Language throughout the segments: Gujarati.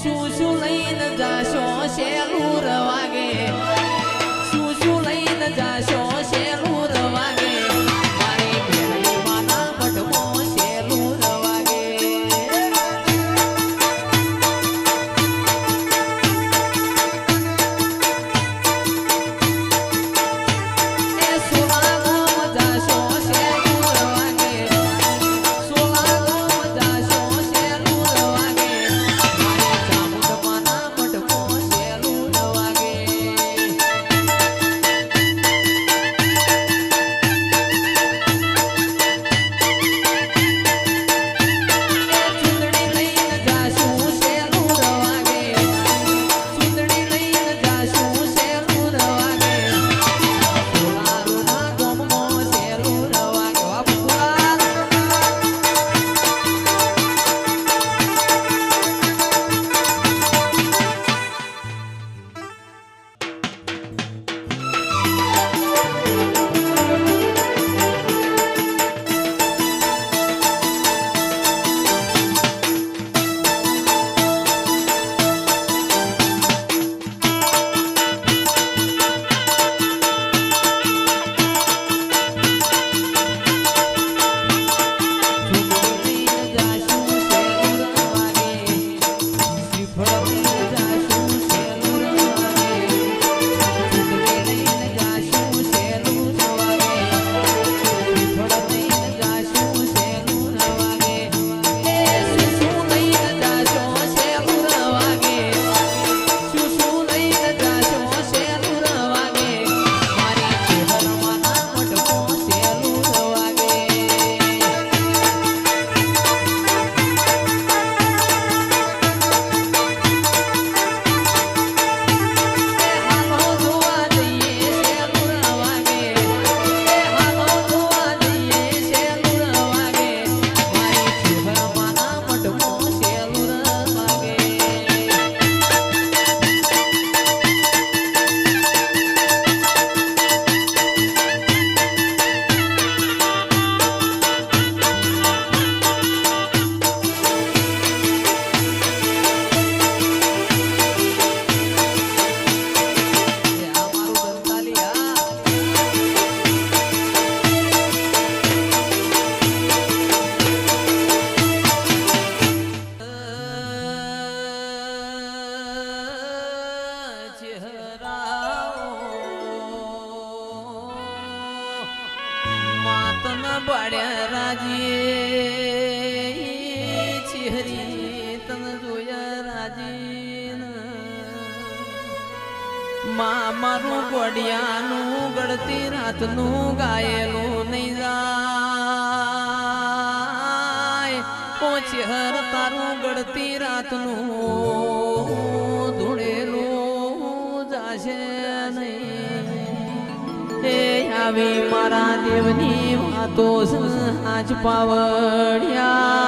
શું લઈને જાશો શેલું રવાગે શું લઈને જાશો શેલું રવાગે મારી ભેળી માના મઢમાં શેલું રવાગે એ સોલા ગામ જાશો શેલું રવાગે સોલા ગામ જાશો શેલું રવાગે મારી ચામુંડ માના મઢમાં શેલું રવાગે બાળ્યા રાજી ચહેરી તન જોયા રાજી મારું ગોડિયાનું ગળતી રાતનું ગાયેલું નહીં જાય ઓ ચહેર તારું ગળતી રાતનું ધૂળેલું જાશે નહીં આવી મારા દેવની વાતો આજ પાવડિયા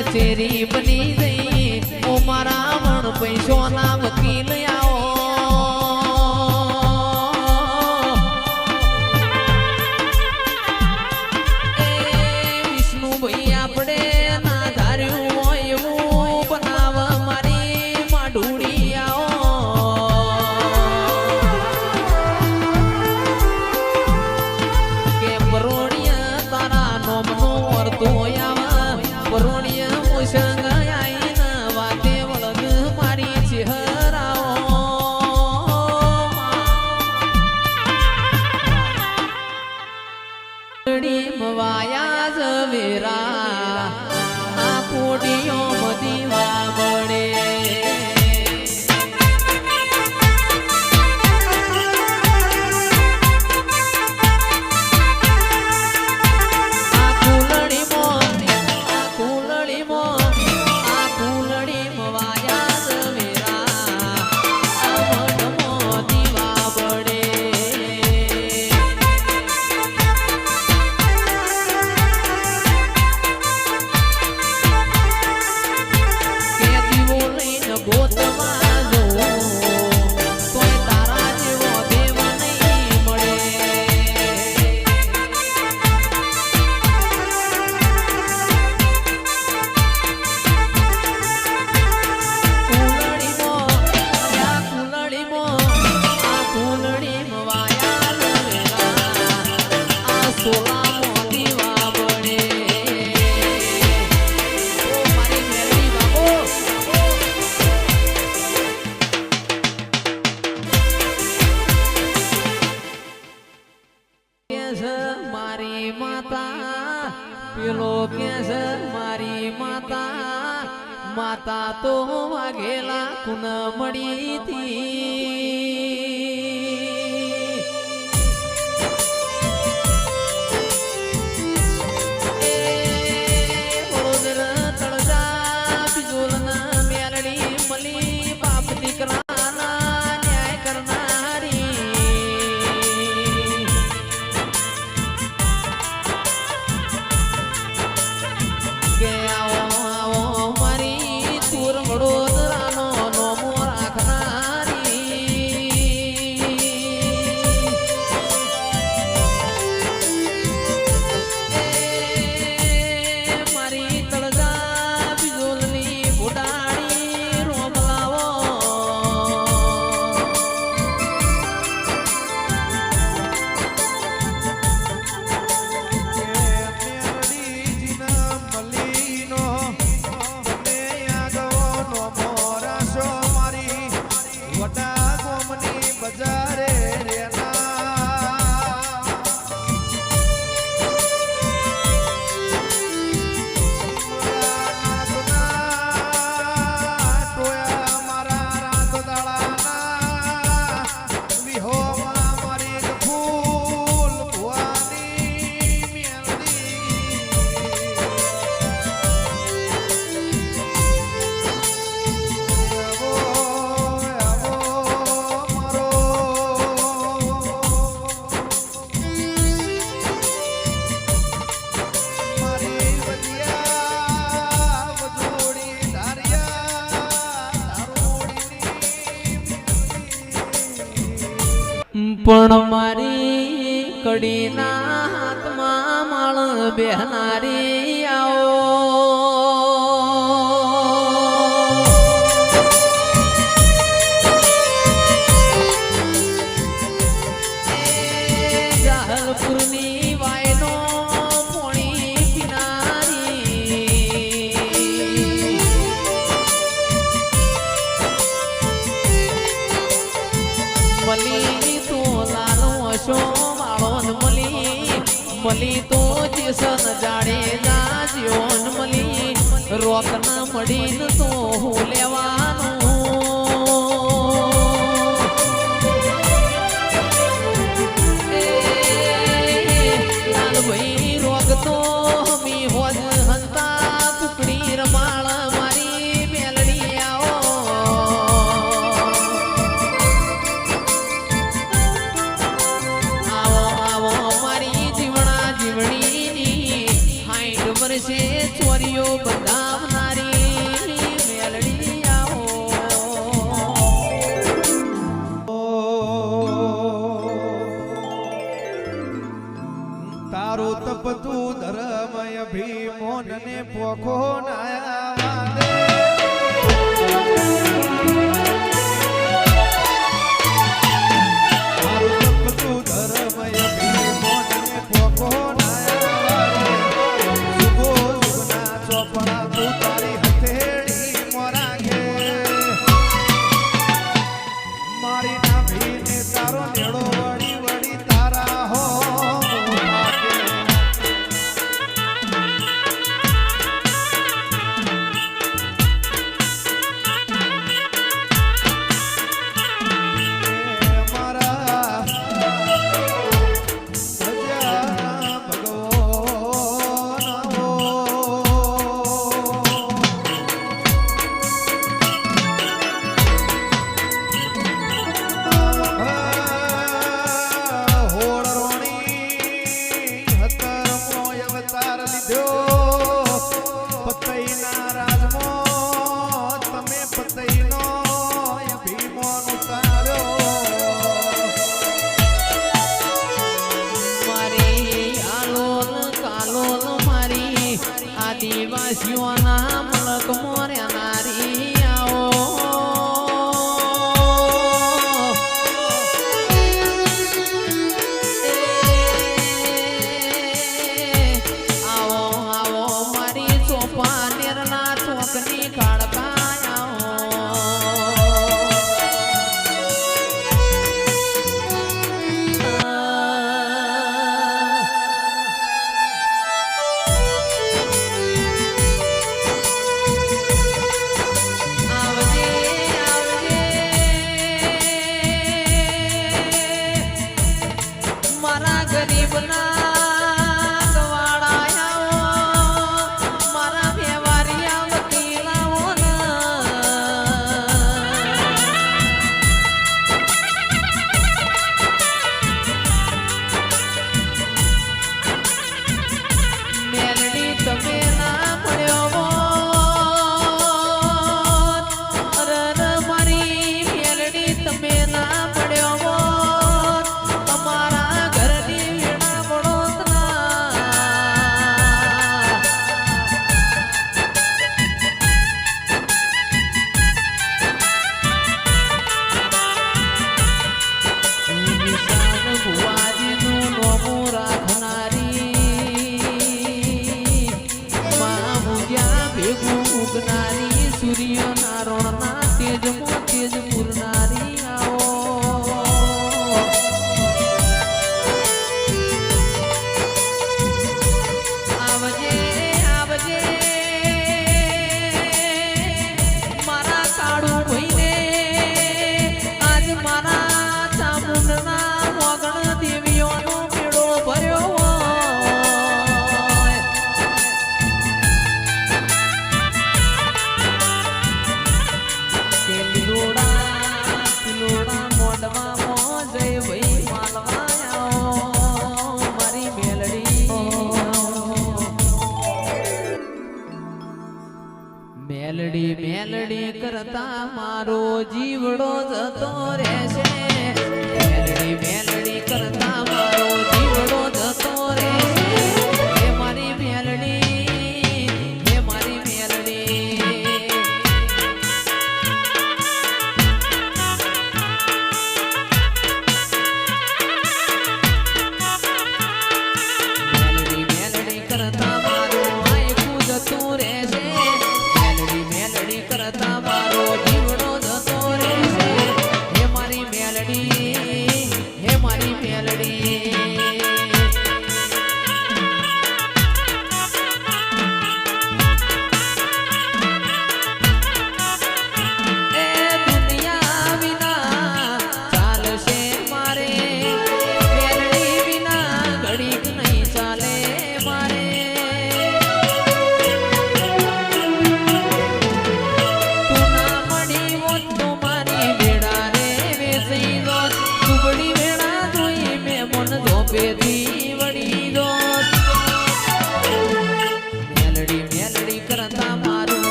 કચેરી બની ગઈ ઓ મારા મણ પૈસોના વકીલ આવો એ વિષ્ણુભાઈ આપણે ના ધાર્યું હોય એવું બનાવ મારી માઢુડી આવો કે પરોણિયા વેરા આ કોડીઓ દીવા બળે મારી માતા પેલો કે છે મારી માતા માતા તો વાઘેલા કુન મળી વડોદરા તળજા બિજોલના મેલડી મળી બાપ દીકરાના ન્યાય કરનારી કે આવો મારી તુર વડોદરાનો નોમો રાખનારી મારી તળજા બિજોલની બુડાડી રોમલાવો પણ મારી કડીના હાથમાં માળ બેહનારી આવો જાહલપુરની વાયનો પોણી પીનારી મલી તો લાલો શો માળોન મલી તો જેસન જાડે જાજ્યોન મલી રોકના મડીન તો હું લેવાનું લાલભાઈ રોક તો મી હોજ હંતા કુકડી રમાળ મારી મેલડી આવો મારી જીવણા જીવણીની 60 વર્ષે ચોરીઓ બંધાવનારી મેલડી તારો તપતું ધર્મય ભીમોન ને પોખો નાયા તારો તપતું ધર્મય ભીમોન ને પોખો નાયા સુગો સુગના ચોપડા તું તારી હથેળી મોરાગે મારી ના ભીને તારો નેડો વળી વળી તારા હો વાસીઓના મલક મોર્યા નારી આવો સૂર્ય નારોણના તેજમાં તેજ પૂરનારી આવો આવજે આવજે મારા કાળું ભાઈને આજ મારા ચામુંડના મોગણ દેવીઓનો મેળો ભર્યો મેલડી મેલડી કરતા મારો જીવડો જતો રહેશે